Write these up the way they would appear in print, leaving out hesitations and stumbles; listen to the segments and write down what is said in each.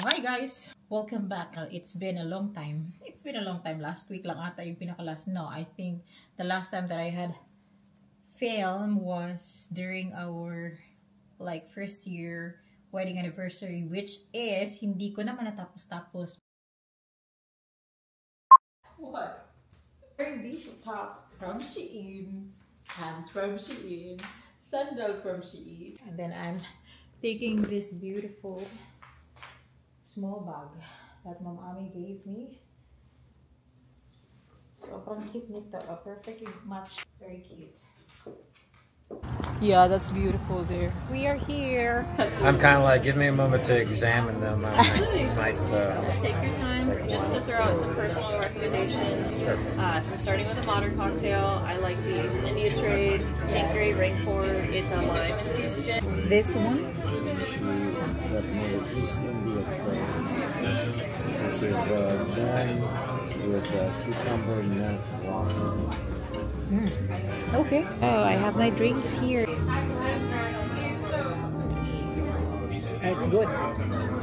Hi guys! Welcome back. It's been a long time. It's been a long time. Last week lang ata yung pinaka-last. No, I think the last time that I had film was during our first year wedding anniversary, which is hindi ko naman natapos-tapos. What? Wearing this top from Shein, pants from Shein, sandal from Shein, and then I'm taking this beautiful small bag that Mom Ami gave me. Sobrang cute nito. A perfect match. Very cute. Yeah, that's beautiful there. We are here. I'm kind of like, give me a moment to examine them. Take your time just to throw out some personal recommendations. I'm starting with a modern cocktail. I like the East India Trade, Tanqueray Rainport. It's a lime infused gin. This one? She recommended East India Trade, which is gin with cucumber nut wine. Okay. Oh, I have my drinks here. It's good.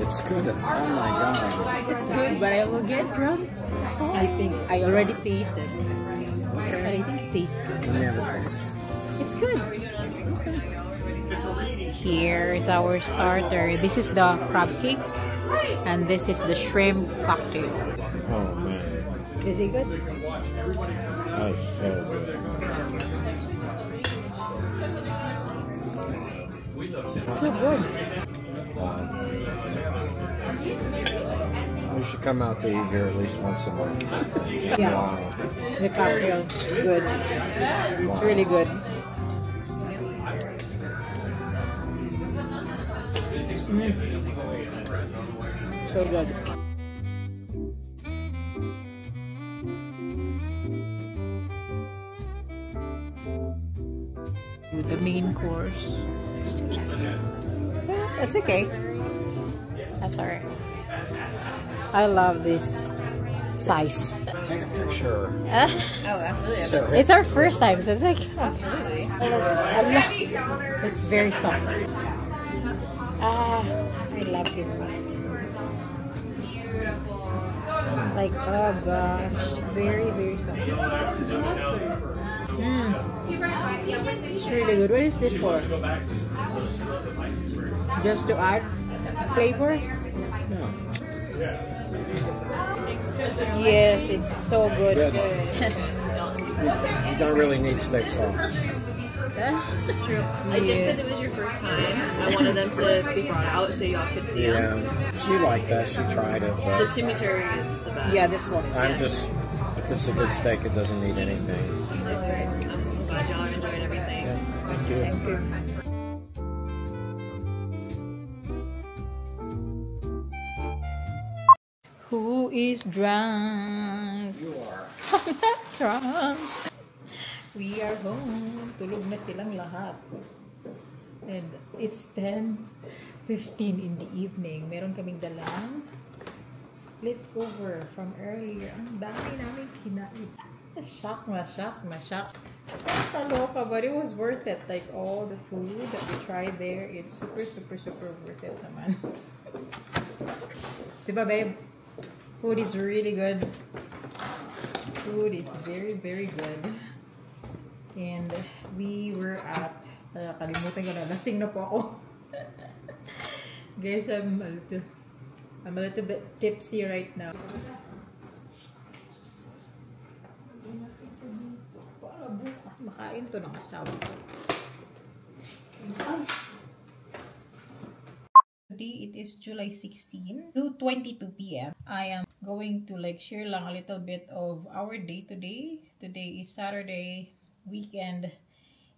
It's good. Oh my god. It's good, but I will get drunk. I think I already tasted. Okay. But I think it tastes good. Let me have a taste. It's good. Here's our starter. This is the crab cake, and this is the shrimp cocktail. Oh man. Is it good? That's so good. So good. We should come out to eat here at least once a month. Yeah. Wow. The cocktail, good. It's really good. So good. The main course. It's okay. That's alright. I love this size. Take a picture. Oh, absolutely. It's our first time, so it's like Absolutely. it's very soft. I love this one. Like, oh gosh, very soft. It's really good. What is this for? Just to add flavor? Yes, it's so good. Good. You don't really need steak sauce. This is true. Just because it was your first time, I wanted them to be brought out so y'all could see them. Yeah, she liked that. She tried it, The but chimichurri is the best. Yeah, this one. I'm just, if it's a good steak, it doesn't need anything. I'm glad y'all are enjoying everything. Thank you. Thank you. Who is drunk? You are. I'm not drunk. We are home. Tulog na silang lahat. And it's 10:15 in the evening. Meron kaming dalang leftover from earlier. Ang dami namin kinain. Shock. Kaloka, but it was worth it. Like all the food that we tried there, it's super worth it naman. Diba, babe? Food is really good. Food is very good. And we were at, kalimutan ko na, lasing na po ako. Guys, I'm a little bit tipsy right now. Para bukas makain to ng asawa ko. Today it is July 16, 2:22 p.m. I am going to share lang a little bit of our day today. Today is Saturday weekend,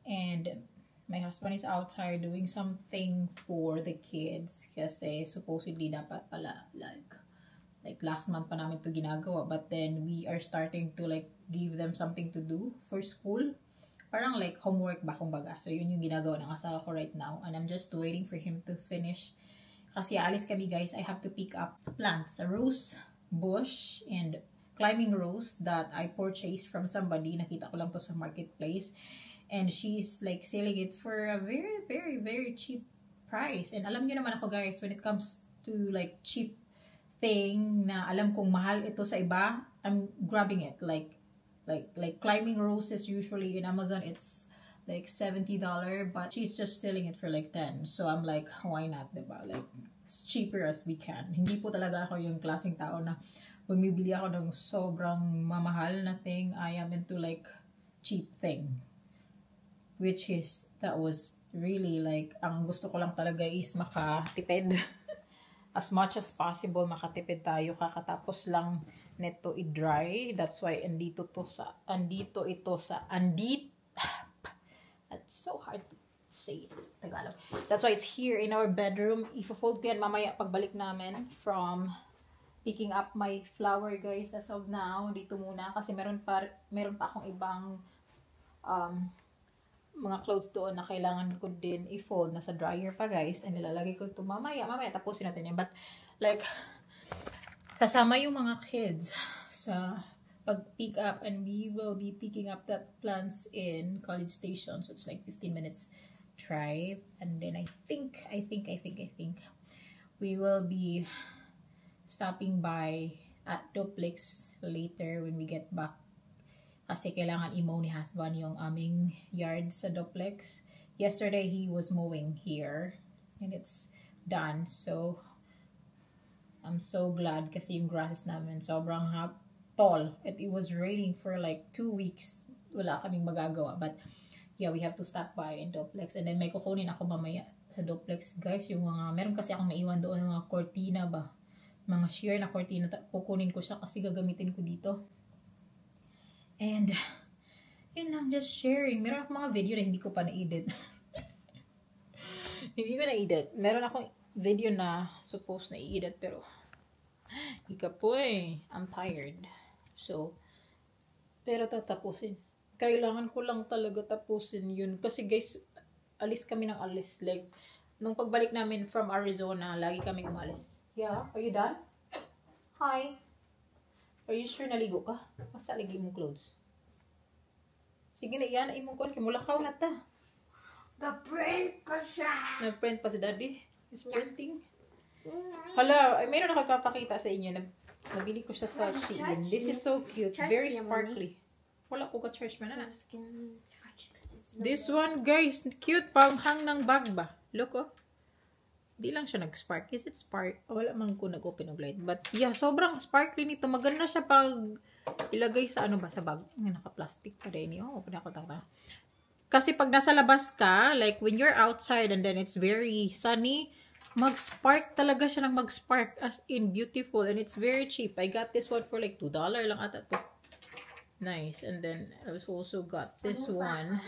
and my husband is outside doing something for the kids kasi supposedly dapat pala like last month pa namin to ginagawa, but then we are starting to give them something to do for school, parang homework ba kumbaga. So yun yung ginagawa ng asawa ko right now, and I'm just waiting for him to finish kasi alis kami, guys. I have to pick up plants, a rose bush and climbing rose that I purchased from somebody. Nakita ko lang to sa marketplace, and she's selling it for a very cheap price. And alam niyo naman ako, guys, when it comes to cheap thing na alam kong mahal ito sa iba, I'm grabbing it. Like climbing roses, usually in Amazon it's like $70, but she's just selling it for like 10. So I'm like, why not, diba? Like, as cheaper as we can. Hindi po talaga ako yung klaseng tao na bumibili ako ng sobrang mamahal na thing. I am into like cheap thing. Which is, that was really like, ang gusto ko lang talaga is makatipid. As much as possible, makatipid tayo. Kakatapos lang neto i-dry. That's why andito ito sa it's so hard to say Tagalog. That's why it's here in our bedroom. Ifo-fold ko yan mamaya pagbalik namin from picking up my flower, guys. As of now, dito muna kasi meron pa akong ibang mga clothes doon na kailangan ko din i-fold. Nasa dryer pa, guys. And nilalagay ko ito mamaya tapusin natin yan. But like, sasama yung mga kids sa pag-pick up, and we will be picking up that plants in College Station. So it's like 15 minutes drive. And then I think we will be stopping by at Duplex later when we get back. Kasi kailangan i-mow ni husband yung aming yard sa Duplex. Yesterday he was mowing here and it's done. So I'm so glad kasi yung grasses namin sobrang tall. It was raining for like 2 weeks. Wala kaming magagawa. But yeah, we have to stop by in Duplex. And then may kukunin ako mamaya sa Duplex. Guys, yung mga, meron kasi akong naiwan doon, mga cortina ba? Mga sheer na cortina. Kukunin ko siya kasi gagamitin ko dito. And yun lang, just sharing. Meron akong mga video na hindi ko pa na-edit. Hindi ko na-edit. Meron akong video na supposed na i-edit pero ika po I'm tired. So, pero tatapusin. Kailangan ko lang talaga tapusin yun. Kasi guys, alis kami ng alis. Like, nung pagbalik namin from Arizona, lagi kaming umalis. Yeah, are you done? Hi. Are you sure naligo ka? Masa lagi mong clothes? Sige na, iyan. Imong kon, kimulakaw na ta. Nag-print pa siya. Nag-print pa si daddy. Is printing. Hala, ay, mayroon nakapapakita sa inyo. Nabili ko siya sa Shein. This is so cute. Very sparkly. Wala ko ka-charge man na. This one, guys, cute. Panghang ng bag ba? Look, oh. Di lang siya nag-spark. Is it spark? Wala man ko nag-open of light. But yeah, sobrang sparkly nito. Maganda siya pag ilagay sa ano ba, sa bag. Naka-plastic pa rin. Oh, open ako tata. Kasi pag nasa labas ka, like when you're outside and then it's very sunny, mag-spark talaga siya ng mag-spark, as in beautiful, and it's very cheap. I got this one for like $2 lang ata to. Nice. And then I also got this one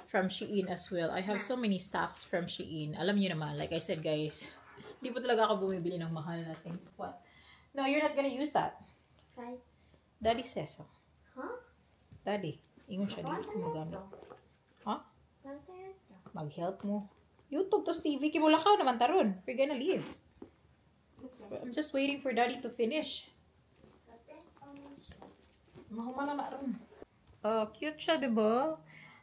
from Shein as well. I have so many stuffs from Shein. Alam niyo naman, like I said, guys, hindi po talaga ako bumibili ng mahal na things. What? No, you're not gonna use that. Okay. Daddy says so. Huh? Daddy, ingon siya dito gumagamit. Huh? Mag-help mo. YouTube to TV, kimulakaw naman taron. We're gonna leave. I'm just waiting for daddy to finish. Mahuma na ron. Oh, cute siya, diba?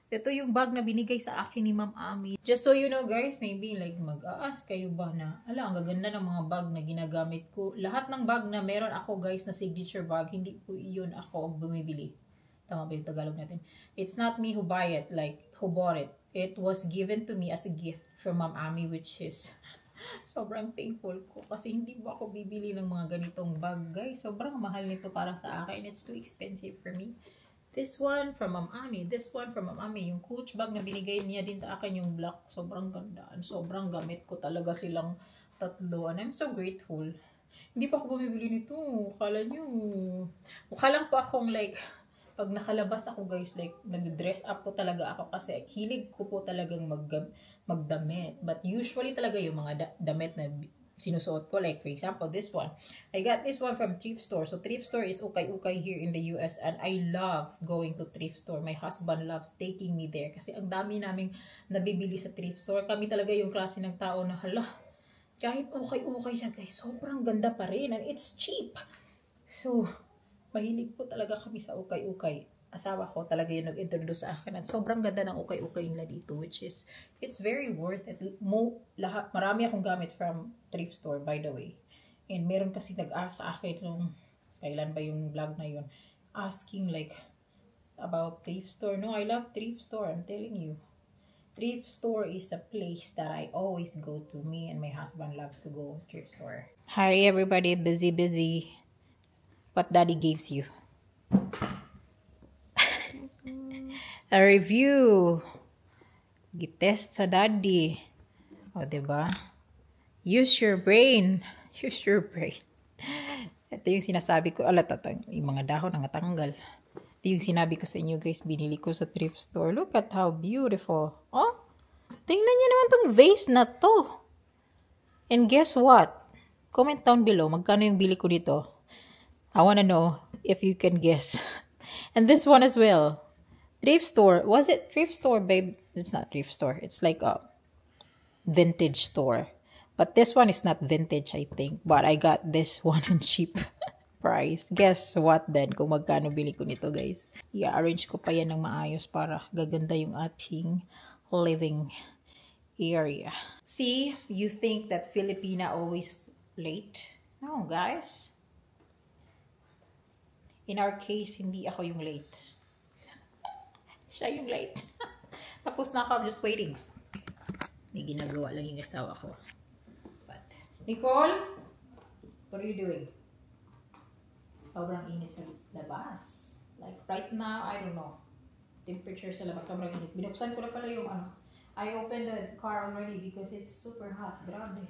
Ito yung bag na binigay sa akin ni Ma'am Ami. Just so you know, guys, maybe like mag-aas kayo ba na, ala, ang gaganda ng mga bag na ginagamit ko. Lahat ng bag na meron ako, guys, na signature bag, hindi po iyon ako bumibili. Tama ba yung Tagalog natin? It's not me who buy it, like, who bought it. It was given to me as a gift from Ma'am Ami, which is sobrang thankful ko. Kasi hindi ba ako bibili ng mga ganitong bag, guys. Sobrang mahal nito para sa akin. It's too expensive for me. This one from Ma'am Ami. This one from Ma'am Ami. Yung Coach bag na binigay niya din sa akin, yung black. Sobrang ganda. Sobrang gamit ko talaga silang tatlo. And I'm so grateful. Hindi pa ako bumibili nito. Kala nyo. Mukha lang po akong like, pag nakalabas ako, guys, like, nag-dress up po talaga ako kasi hilig ko po talagang magdamit. But usually talaga yung mga damit na sinusuot ko, like, for example, this one. I got this one from thrift store. So, thrift store is ukay-ukay here in the US and I love going to thrift store. My husband loves taking me there kasi ang dami naming nabibili sa thrift store. Kami talaga yung klase ng tao na, hala, kahit ukay-ukay siya, guys, sobrang ganda pa rin and it's cheap. So, mahilig po talaga kami sa ukay-ukay. Asawa ko talaga yung nag-introduce sa akin. At sobrang ganda ng ukay-ukay nila dito. Which is, it's very worth it. Marami akong gamit from thrift store, by the way. And meron kasi nag-ask sa akin nung kailan ba yung vlog na yun, asking like about thrift store. No, I love thrift store, I'm telling you. Thrift store is a place that I always go to. Me and my husband loves to go thrift store. Hi everybody, busy. What daddy gives you? A review. Gitest sa daddy. O, diba? Use your brain. Use your brain. Ito yung sinasabi ko. Yung mga dahon ang natanggal. Ito yung sinabi ko sa inyo guys. Binili ko sa thrift store. Look at how beautiful. Oh, tingnan nyo naman tong vase na to. And guess what? Comment down below. Magkano yung bili ko dito? I wanna know if you can guess. And this one as well. Thrift store. Was it thrift store, babe? It's not thrift store. It's like a vintage store. But this one is not vintage, I think. But I got this one on cheap price. Guess what then? Kung magkano bili ko nito, guys. I-arrange ko pa yan ng maayos para gaganda yung ating living area. See, you think that Filipina always late? No, guys. In our case, hindi ako yung late. Siya yung late. Tapos na ako, I'm just waiting. May ginagawa lang yung asawa ko. Nicole, what are you doing? Sobrang init sa labas. Like right now, I don't know. Temperature sa labas, sobrang init. Binuksan ko na pala yung I opened the car already because it's super hot. Grabe.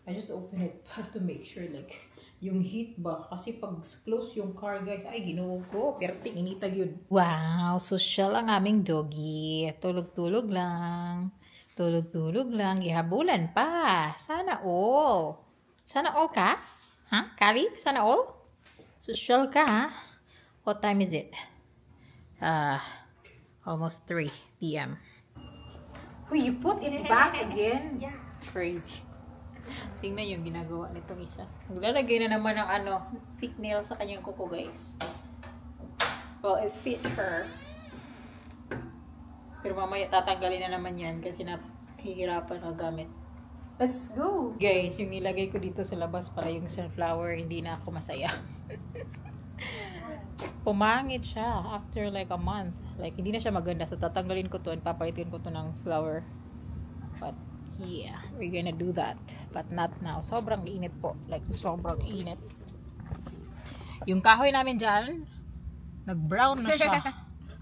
I just opened it para to make sure like yung heat ba. Kasi pag close yung car guys, ay ginoo ko. Pero initag yun. Wow, social ang aming doggy. Tulog-tulog lang. Tulog-tulog lang. Ihabulan pa. Sana all. Sana all ka? Ha? Kali? Sana all? Social ka, ha? What time is it? Almost 3 p.m. Oh, you put it back again? Yeah. Crazy. Tingnan yung ginagawa nitong isa. Maglalagay na naman ng thick nail sa kanyang kuko, guys. Well, it fit her. Pero mamaya tatanggalin na naman yan kasi nahihirapan magamit. Let's go! Guys, yung nilagay ko dito sa labas para yung sunflower, hindi na ako masaya. Pumangit siya after like a month. Like, hindi na siya maganda. So, tatanggalin ko to and papalitin ko to ng flower. But, yeah, we're gonna do that. But not now. Sobrang init po. Like, sobrang init. Yung kahoy namin dyan, nag-brown na siya.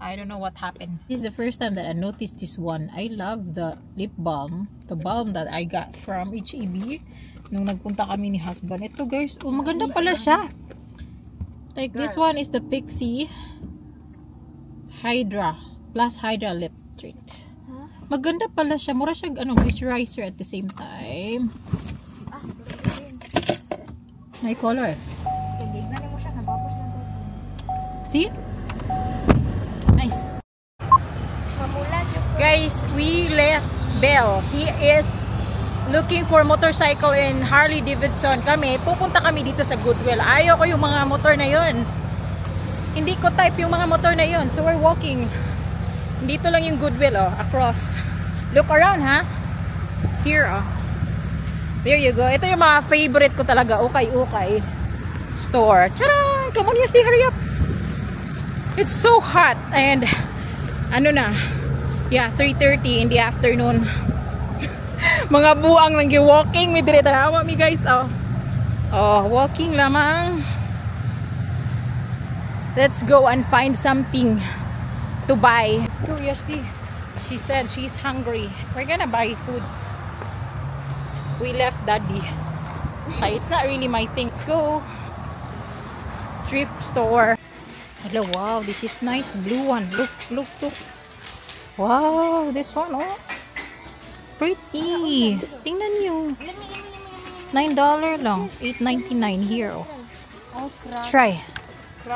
I don't know what happened. This is the first time that I noticed this one. I love the lip balm. The balm that I got from H-E-B. Nung nagpunta kami ni husband. Ito guys, oh maganda pala siya. Like this one is the Pixie Hydra Plus Hydra Lip Treat. Maganda pala siya. Mura siya moisturizer at the same time. May color. See? Nice. Guys, we left Bell. He is looking for motorcycle in Harley Davidson. Pupunta kami dito sa Goodwill. Ayaw ko yung mga motor na yun. Hindi ko type yung mga motor na yun. So we're walking. Dito lang yung Goodwill, oh, across. Look around, ha? Here, oh. There you go. Ito yung mga favorite ko talaga. Ukay-ukay store. Tara! Come on, Yasli, hurry up! It's so hot and ano na, yeah, 3:30 in the afternoon. Mga buang nang walking mi dire tanawa mi guys. Oh, walking lamang. Let's go and find something to buy. Let's go, Yashti. She said she's hungry. We're gonna buy food. We left Daddy. It's not really my thing. Let's go. Thrift store. Hello, wow, this is nice. Blue one. Look. Wow, this one, oh. Pretty. Tingnan nyo. $9 lang. $8.99 here, oh. Try.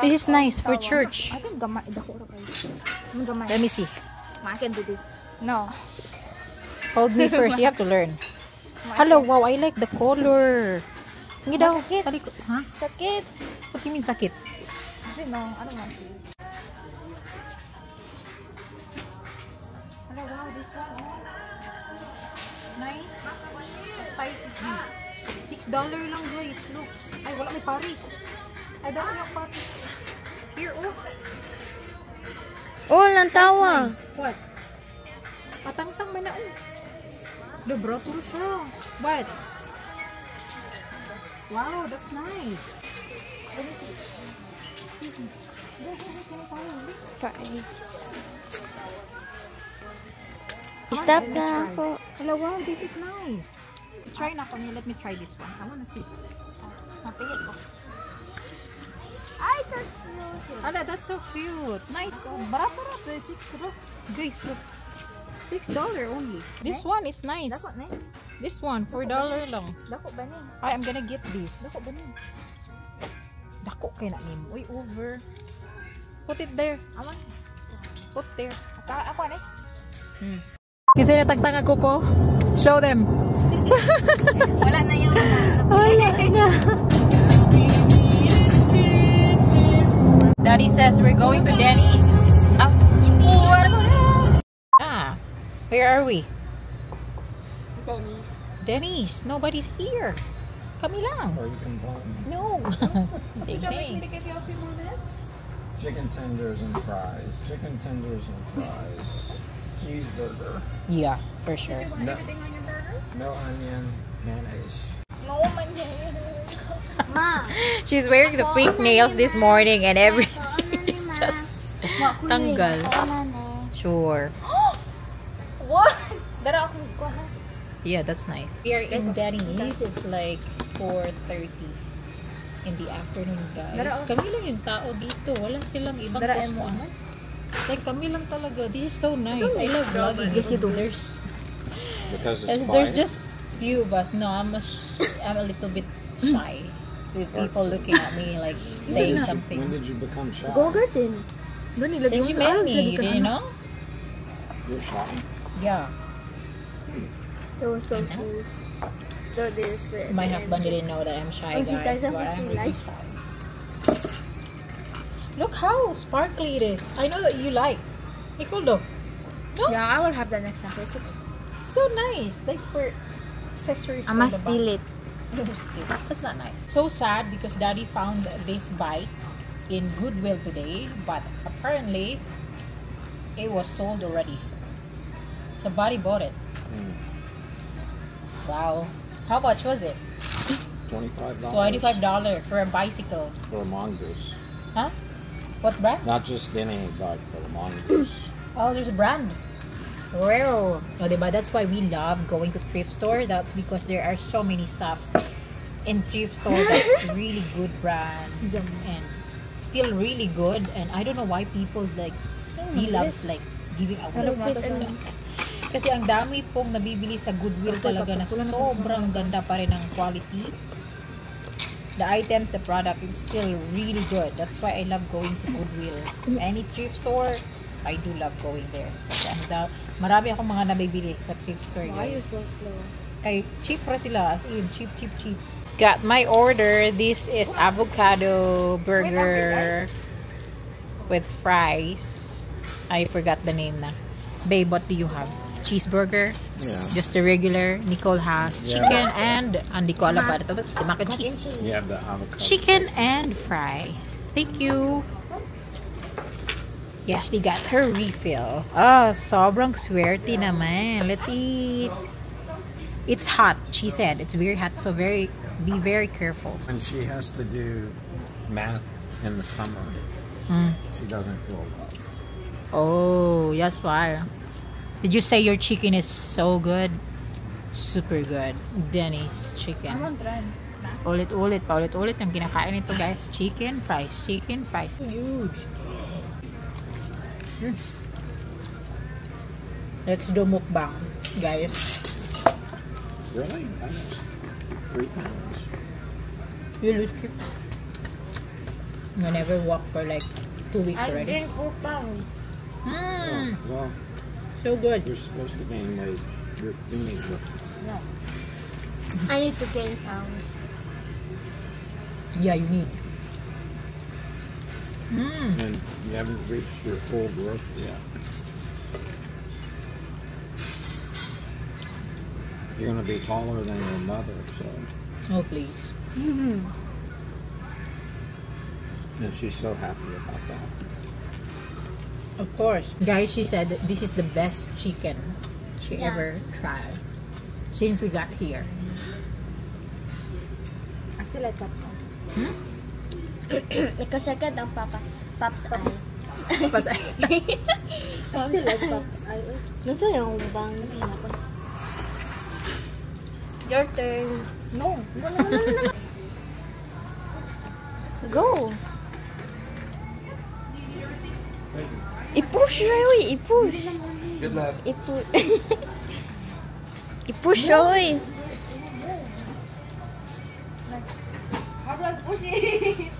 This is nice for church. Let me see. I can do this. No. Hold me first. You have to learn. Hello, wow, I like the color. Hindi daw. Sakit. Ha? Sakit. What do you mean sakit? No, I don't want to. Hello, wow, this one. Nice. What size is this? $6 lang guys. Look. Ay, wala may Paris. Ay, dami yung Paris. Here, oh. Oh, lantawa. What? Patangtang man na, oh. The brochure siya. What? Wow, that's nice. Let me see. Excuse me. Sorry. Stop na ako. Hello, wow, this is nice. Try na kami. Let me try this one. I wanna see. Napili ko. Ay, that's cute. Ala, that's so cute. Nice. Oh, barato na. $6. Guys, look. $6 only. This one is nice. Dako na eh. This one, $4 lang. Dako ba ni? I'm gonna get this. Dako ba ni? Dako kay na nim. Uy, over. Put it there. Aman. Put there. Ako ni? Kasi natagtang ako ko. Show them. Wala na yung Daddy says we're going to Denny's. Where are we? Denny's. Denny's. Nobody's here. Kami lang. Or you can buy No. Same thing. chicken tenders and fries. Chicken tenders and fries. Cheeseburger. Yeah, for sure. No, no onion, mayonnaise. No man yan. Ma. She's wearing the fake nails this morning and it's just tanggal. Sure. What? Dara ako ko na. Yeah, that's nice. We are in Denny's. It's like 4:30 in the afternoon, guys. Kami lang yung tao dito. Wala silang ibang customer. Like, kami lang talaga. This is so nice. I love vlogging. Yes, you do. Because it's There's quiet. just few of us. No, I'm a little bit shy with people looking at me like saying When something. did you become shy? Go garden. Since you met me, you didn't know? You're shy. Yeah. It was so smooth. So this way. My husband didn't know that I'm shy, She guys. doesn't But I'm feel really like- shy. Look how sparkly it is. I know that you like. Ikulo. No? Yeah, I will have that next time. It's okay. So nice. Like for accessories. I for must the steal back. it. No, steal it. That's not nice. So sad because Daddy found this bike in Goodwill today, but apparently it was sold already. Somebody bought it. Wow. How much was it? $25. $25 for a bicycle. For a mongoose. Huh? What brand? Not just any bike, but a mongoose. Oh, there's a brand. Wow. Oh, diba? That's why we love going to thrift store. That's because there are so many stuffs in thrift store that's really good brand and still really good. And I don't know why people like he loves like giving away stuff. Kasi ang dami pong nabibili sa Goodwill talaga na sobrang ganda pa rin ang quality. The items, the product, it's still really good. That's why I love going to Goodwill. Any thrift store, I do love going there. Kasi marami akong mga nabibili sa thrift store. Why are you Guys. so slow? Kay cheap ra sila. As in, cheap. Got my order. This is avocado burger with fries. I forgot the name na. Babe, what do you have? Cheeseburger? Yeah. Just the regular. Nicole has chicken and hindi ko alam pa ito. But it's the mac and cheese. You have the avocado. Chicken and fry. Thank you. Yeah, she got her refill. Ah, sobrang swerte naman. Let's eat. It's hot, she said. It's very hot, so be very careful. When she has to do math in the summer, she doesn't feel well. Oh, that's why. Did you say your chicken is so good? Super good. Denny's chicken. Ulit-ulit, paulit-ulit ang kinakain nito, guys. Chicken fries. Huge. Let's do mukbang, guys. Really? I lost 3 pounds. You lose 3 pounds. You never walk for like 2 weeks I already. gained 4 pounds. Mm, Well, so good. you're supposed to gain weight. You're a teenager. No. I need to gain pounds. Yeah, you need. And you haven't reached your full growth yet. You're going to be taller than your mother, so Oh, please. And she's so happy about that. Of course. Guys, she said that this is the best chicken she ever tried since we got here. I still like Pops. Because second ang Pops eye. Tapos, I still like Pops eye. Ito yung bangs. Your turn. No. Go. I-push, Roy. I-push. Good luck. I-push, Roy. How do I push it?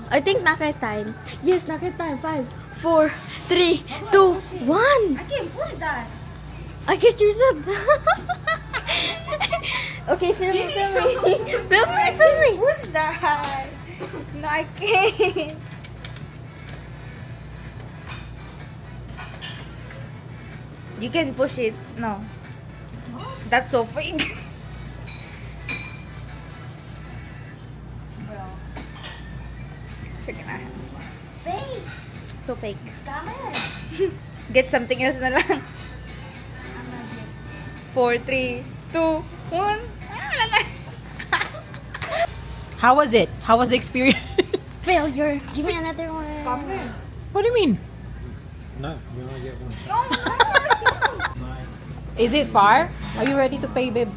I think naka time. Yes, naka time. 5, 4, 3, 2, 1. I can't push that. I get yourself. Okay, film me. Film me. Push that. No, I can't. You can push it. No. That's so fake. Fake. So fake. Get something else na lang. 4, 3, 2, 1. how was it? How was the experience? Failure. Give me another one. What do you mean? No, you only get one. Is it far? Are you ready to pay, babe?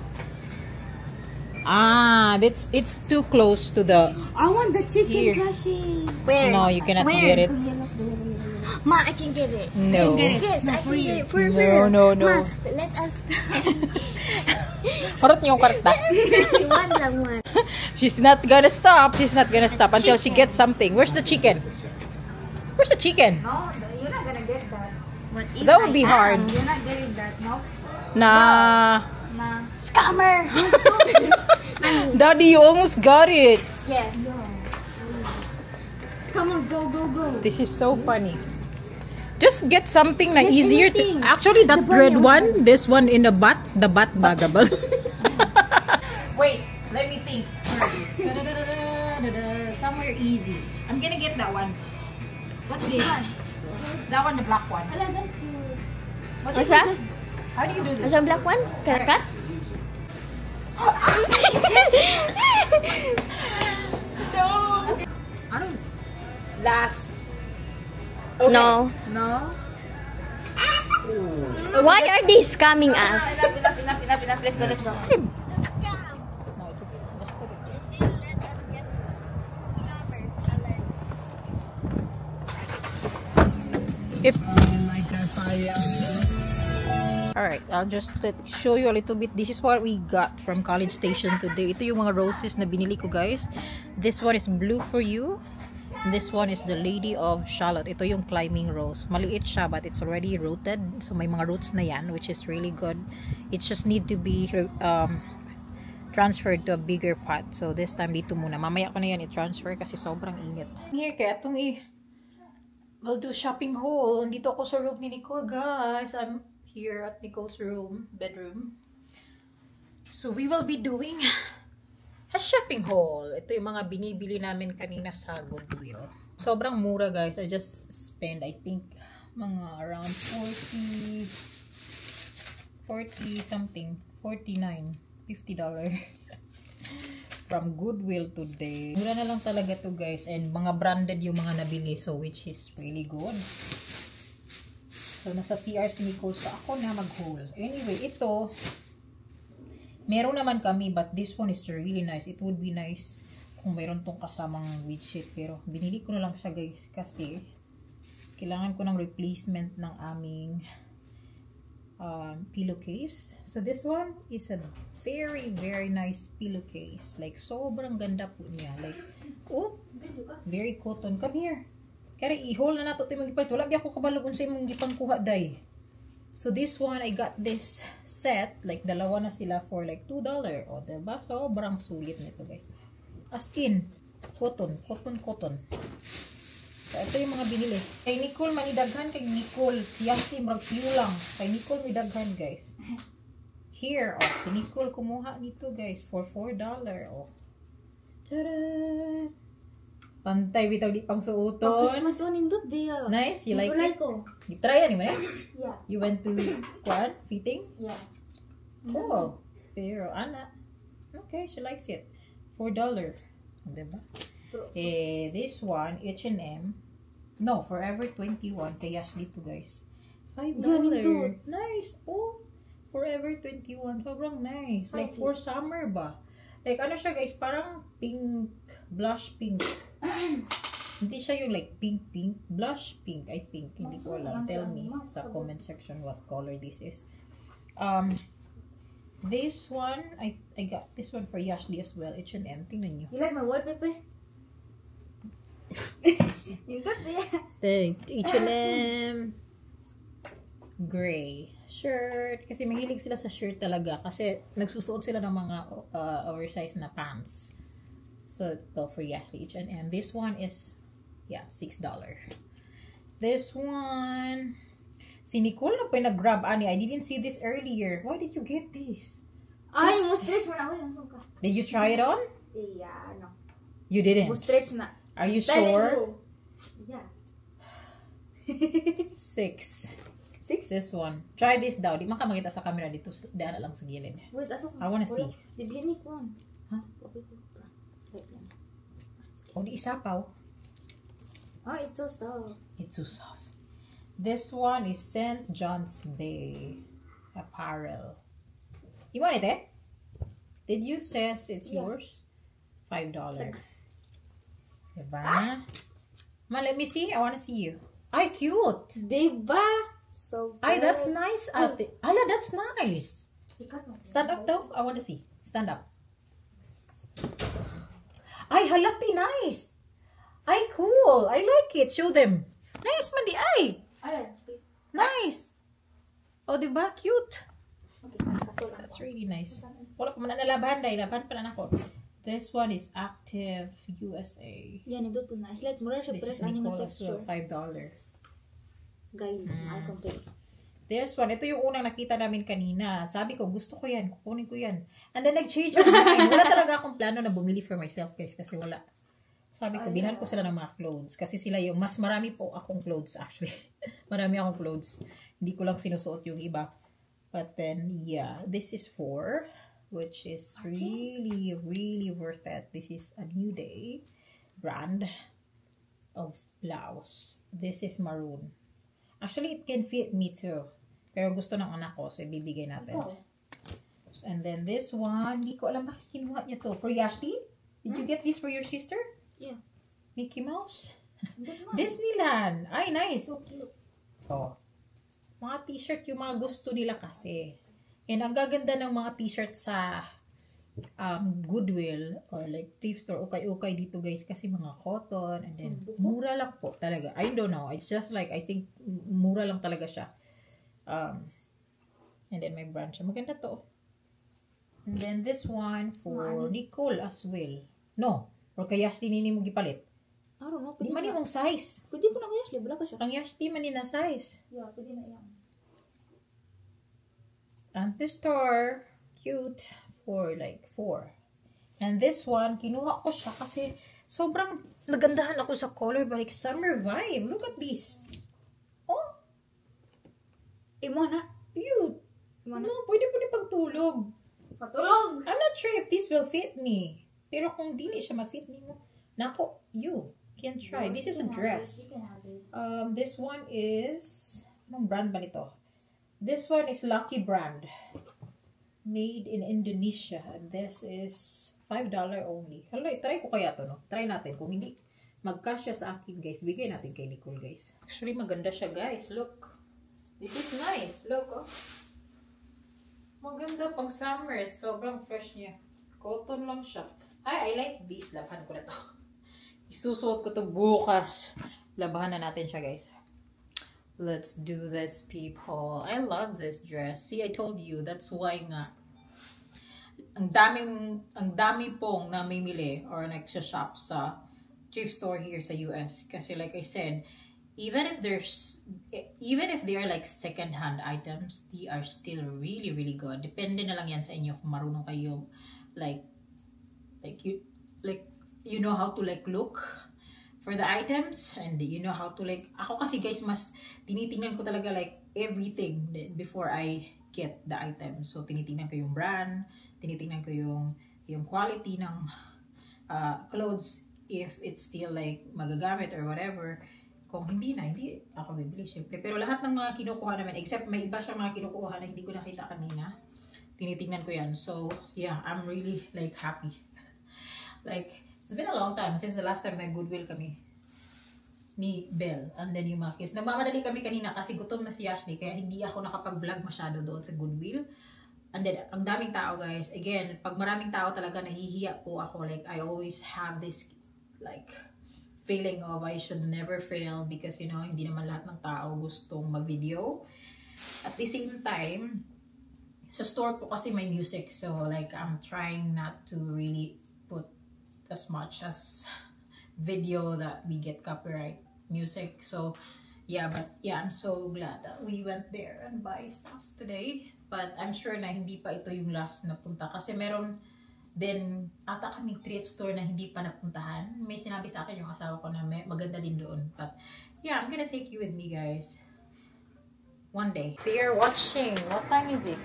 Ah, it's too close to the... I want the chicken Here. crushing. Where? No, you cannot Where? get it. Ma, I can get it. No. Yes, I can get it. For No, real. no, no. Ma, let us. Harot niyo yung karta. One lang one. She's not gonna stop. She's not gonna stop until she gets something. Where's the chicken? Where's the chicken? No, you're not gonna get that. But if That would be I hard. am, you're not getting that, no? Nah. Nah. Scammer. Daddy, you almost got it. Yes. Come on, go. This is so funny. Just get something na Get easier to... anything. Actually, that red one, this one in the butt bagable. Wait, let me think first. Somewhere easy. I'm gonna get that one. What's this? That one, the black one. What's that? How do you do this? What's the black one? Can I cut? Last. No. No? Why are they scamming us? Enough. Let's go. No, it's okay. Just put it. If Alright, I'll just show you a little bit. This is what we got from College Station today. Ito yung mga roses na binili ko, guys. This one is Blue for You. And this one is the Lady of Charlotte. Ito yung climbing rose. Maliit siya, but it's already rooted. So may mga roots na yan, which is really good. It just need to be transferred to a bigger pot. So this time dito muna. Mamaya ko na yan i-transfer kasi sobrang init. Here, kaya itong we'll do shopping haul. Dito ako sa room ni Nicole, guys. I'm here at Nicole's bedroom. So we will be doing a shopping haul. Ito yung mga binibili namin kanina sa Goodwill. Sobrang mura, guys. I just spent, I think, mga around 40 something. $49. $50 from Goodwill today. Mura na lang talaga to, guys. And mga branded yung mga nabili. So, which is really good. So, nasa CR si Nicole. So, ako na mag-haul. Anyway, ito, meron naman kami, but this one is really nice. It would be nice kung mayroon tong kasamang widget. Pero, binili ko na lang siya, guys, kasi kailangan ko ng replacement ng aming pillowcase. So, this one is a very, very nice pillowcase. Like, sobrang ganda po niya. Like, oh, very cotton. Come here. Kaya i-haul na nato ito yung gipalit. Wala biya ako kabalog sa imong gipangkuha, day. So, this one, I got this set. Like, dalawa na sila for like $2. O, diba? Sobrang sulit nito, guys. As in, cotton. So, ito yung mga binili. Kay Nicole, manidaghan kay Nicole. Siyang team, rag lang. Kay Nicole, may daghan, guys. Here, oh, si Nicole kumuha nito, guys, for $4. Oh. Tada! Pantay, bitaw di pang suoton. Mas nindot biya. Nice, you like it? Ko. Try yan, mo na? Yeah. You went to, what? Fitting? Yeah. Oh, pero, ana. Okay, she likes it. $4. Diba? This one, H&M. No, Forever 21. Kay Ashley to, guys. $5. Nice. Oh, Forever 21. Sobrang nice. Like, for summer ba? Like, ano siya, guys? Parang pink, blush pink. Hindi siya yung like pink. Blush pink, I think. Hindi ko alam. Tell me sa comment section what color this is. This one, I got this one for Ashley as well. H&M. Tingnan nyo. You like my wallpaper? Nindot biya. H&M gray shirt. Kasi mahilig sila sa shirt talaga. Kasi nagsusuot sila ng mga oversized na pants. So, ito for Ashley, H&M. This one is, yeah, $6. This one, si Nicole na pa yung nag-grab, ani. I didn't see this earlier. Why did you get this? Ay, mo stretch mo na. Did you try it on? Yeah, no. You didn't? Mo stretch na. Are you sure? Yeah. 6. This one. Try this daw. Di man ka makita sa camera dito. Daan na lang sa gilid. Wait, asok. I wanna see. Diblinik ko. Huh? Oh, di isapaw. Oh, it's so soft. It's so soft. This one is St. John's Bay apparel. You want it, eh? Did you say it's yours? $5. Diba? Ma, let me see. I want to see you. Ay, cute. Diba? So good. Ay, that's nice, ate. Ala, that's nice. Stand up though. I want to see. Stand up. Ay, halati, nice. Ay, cool. I like it. Show them. Nice man di ay. Nice. Oh, diba? Cute. That's really nice. Wala ko man nalabahan dahil. Labahan pa na ako. This one is Active USA. Yan, ito po nice. Like, mura siya This press is ano nga Nicole as well. texture. $5. Guys, I complete. This one, ito yung unang nakita namin kanina. Sabi ko, gusto ko yan. Kukunin ko yan. And then, nag-change ako mind. Wala talaga akong plano na bumili for myself, guys. Kasi wala. Sabi ko, binal ko sila ng mga clothes. Kasi sila yung, mas marami po akong clothes, actually. Marami akong clothes. Hindi ko lang sinusuot yung iba. But then, yeah. This is for, which is really, really worth it. This is a New Day brand of blouse. This is maroon. Actually, it can fit me too. Pero gusto ng anak ko, so ibibigay natin. And then this one, hindi ko alam bakit kinuha niya to. For Ashley? Did you get this for your sister? Yeah. Mickey Mouse? Disneyland. Ay, nice. So cute. Oh. Mga t-shirt yung mga gusto nila kasi. And ang gaganda ng mga t-shirt sa Goodwill or like thrift store, ukay-ukay dito guys kasi mga cotton and then mura lang po talaga. I don't know. It's just like, I think mura lang talaga siya. And then may brand siya. Maganda to. And then this one for Nicole as well. No. Or kay Ashley nini mo gipalit. I don't know. Di man yung size. Pwede po na kaya siya. Wala ka siya. Ang Ashley man na size. Yeah, pwede na yan. Anti-store. Cute. For like 4. And this one, kinuha ko siya kasi sobrang nagandahan ako sa color. But like summer vibe. Look at this. Oh. Imo na. Cute. Imo na. No, pwede po ni pagtulog. Patulog. I'm not sure if this will fit me. Pero kung dili siya ma-fit ni mo, nako, you can try. This is a dress. This one is, anong brand ba nito? This one is Lucky Brand. Made in Indonesia. This is $5 only. Hello, try ko kaya to, no? Try natin. Kung hindi magkasya sa akin, guys, bigay natin kay Nicole, guys. Actually, maganda siya, guys. Look. This is nice. Look, oh. Maganda pang summer. Sobrang fresh niya. Cotton lang siya. Ay, I like this. Labahan ko na to. Isusuot ko to bukas. Labahan na natin siya, guys. Let's do this, people. I love this dress. See, I told you. That's why nga. Ang dami pong namimili or nagsha-shop sa thrift store here sa US. Kasi like I said, even if they are like second-hand items, they are still really, really good. Depende na lang yan sa inyo kung marunong kayo like you know how to like look for the items, and you know how to like, ako kasi guys, mas tinitingnan ko talaga like everything before I get the item. So tinitingnan ko yung brand, tinitingnan ko yung quality ng clothes, if it's still like magagamit or whatever. Kung hindi na, hindi ako bibili syempre. Pero lahat ng mga kinukuha namin, except may iba siyang mga kinukuha na hindi ko nakita kanina, tinitingnan ko yan. So yeah, I'm really like happy. Like, it's been a long time since the last time na Goodwill kami ni Belle and then yung mga kids. Nagmamadali kami kanina kasi gutom na si Ashley, kaya hindi ako nakapag-vlog masyado doon sa Goodwill. And then, ang daming tao guys. Again, pag maraming tao talaga, nahihiya po ako. Like, I always have this like feeling of I should never fail because you know, hindi naman lahat ng tao gustong mag-video. At the same time, sa store po kasi may music, so like I'm trying not to really put as much as video that we get copyright music. So yeah, but yeah, I'm so glad that we went there and buy stuffs today. But I'm sure na hindi pa ito yung last na punta kasi meron din ata kaming thrift store na hindi pa napuntahan. May sinabi sa akin yung asawa ko na maganda din doon. But yeah, I'm gonna take you with me guys one day. They are watching. What time is it?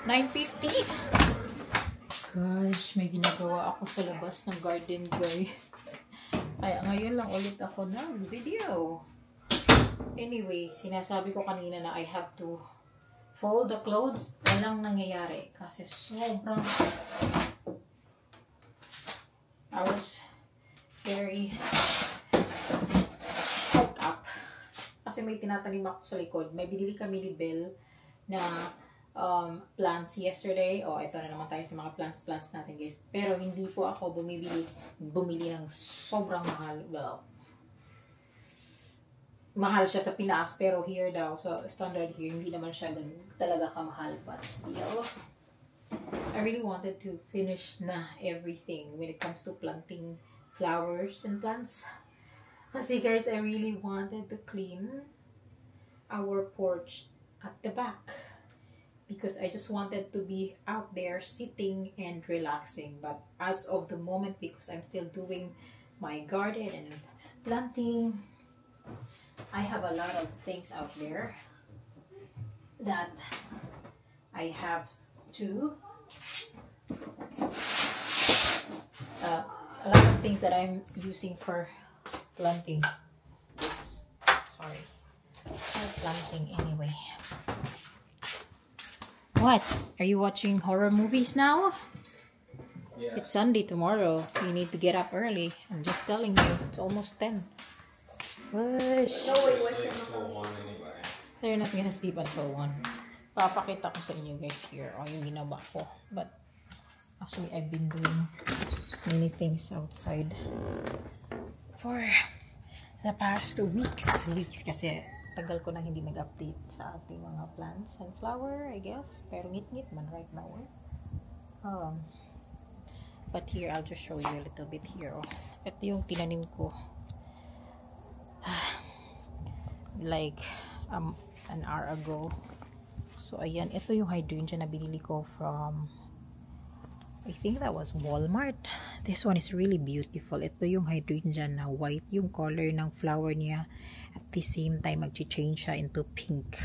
9:50. Gosh, may ginagawa ako sa labas ng garden guys. Ay, ngayon lang ulit ako ng video. Anyway, sinasabi ko kanina na I have to fold the clothes. Walang nangyayari kasi sobrang I was very hooked up kasi may tinatanim ako sa likod. May binili kami ni Belle na plants yesterday. Oh, ito na naman tayo sa mga plants natin guys. Pero hindi po ako bumili ng sobrang mahal. Well, mahal siya sa Pinas, pero here daw, so standard here, hindi naman siya ganun talaga kamahal, but still I really wanted to finish na everything when it comes to planting flowers and plants. Kasi guys, I really wanted to clean our porch at the back because I just wanted to be out there sitting and relaxing. But as of the moment, because I'm still doing my garden and planting, I have a lot of things out there that I have to a lot of things that I'm using for planting. Oops, sorry, for planting anyway. What? Are you watching horror movies now? Yeah. It's Sunday tomorrow. You need to get up early. I'm just telling you. It's almost 10. Push. They're not gonna sleep until 1. Papakita ko sa inyo guys here. O, yung ginawa ko. But actually, I've been doing many things outside for the past 2 weeks. Kasi tagal ko na hindi nag-update sa ating mga plants and flower, I guess. Pero ngit-ngit man right now. But here, I'll just show you a little bit here. Oh. Ito yung tinanim ko. Like, an hour ago. So, ayan. Ito yung hydrangea na binili ko from, I think that was Walmart. This one is really beautiful. Ito yung hydrangea na white. Yung color ng flower niya. At the same time, mag-change siya into pink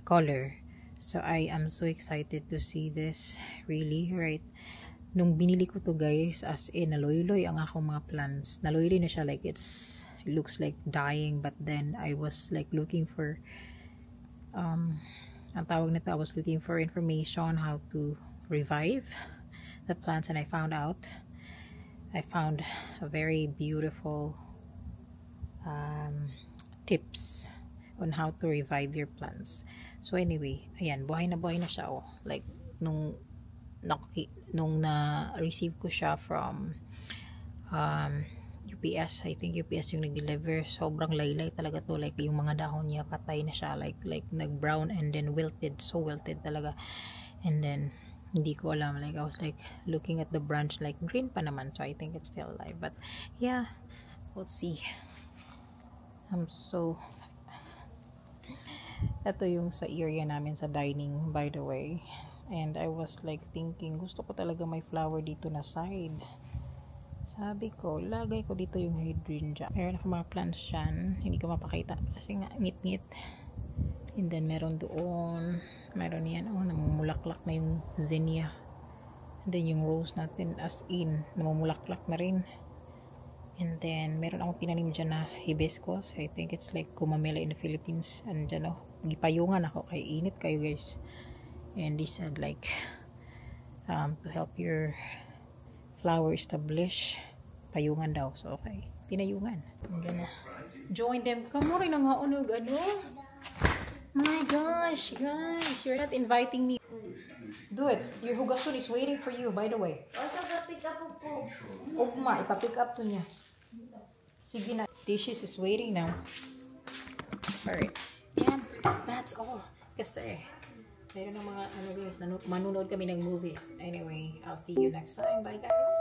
color. So, I am so excited to see this. Really, right? Nung binili ko to guys, as in, naloy-loy ang akong mga plants. Naloy-loy na siya, like, it looks like dying. But then, I was like looking for, ang tawag nito, I was looking for information how to revive the plants. And I found a very beautiful tips on how to revive your plants. So anyway, ayan, buhay na siya, oh. Like, nung na-receive ko siya from UPS, I think UPS yung nag-deliver, sobrang laylay talaga to. Like, yung mga dahon niya, patay na siya, like nag-brown and then wilted, so wilted talaga. And then, hindi ko alam, like, I was like, looking at the branch, like, green pa naman, so I think it's still alive. But, yeah, we'll see. Ito yung sa area namin sa dining, by the way. And I was like thinking, gusto ko talaga may flower dito na side. Sabi ko, lagay ko dito yung hydrangea. Meron ako mga plants dyan. Hindi ko mapakita kasi nga ngit-ngit. And then meron doon. Meron yan. Oh, namumulaklak na yung zinnia. And then yung rose natin as in, namumulaklak na rin. And then meron akong tinanim dyan na hibiscus. I think it's like kumamela in the Philippines. And dyan oh, gipayungan ako. Kaya init kayo guys. And they said like to help your flower establish, payungan daw. So okay, pinayungan. I'm gonna join them. Kamu rin ang haunog ano? My gosh, guys, you're not inviting me. Do it. Your hugasun is waiting for you, by the way. pick up po. Ugma, ipa-pick up to niya. Sige na. Dishes is waiting now. Alright. And that's all. Kasi mayroon ng mga ano guys, manunod kami ng movies. Anyway, I'll see you next time. Bye guys.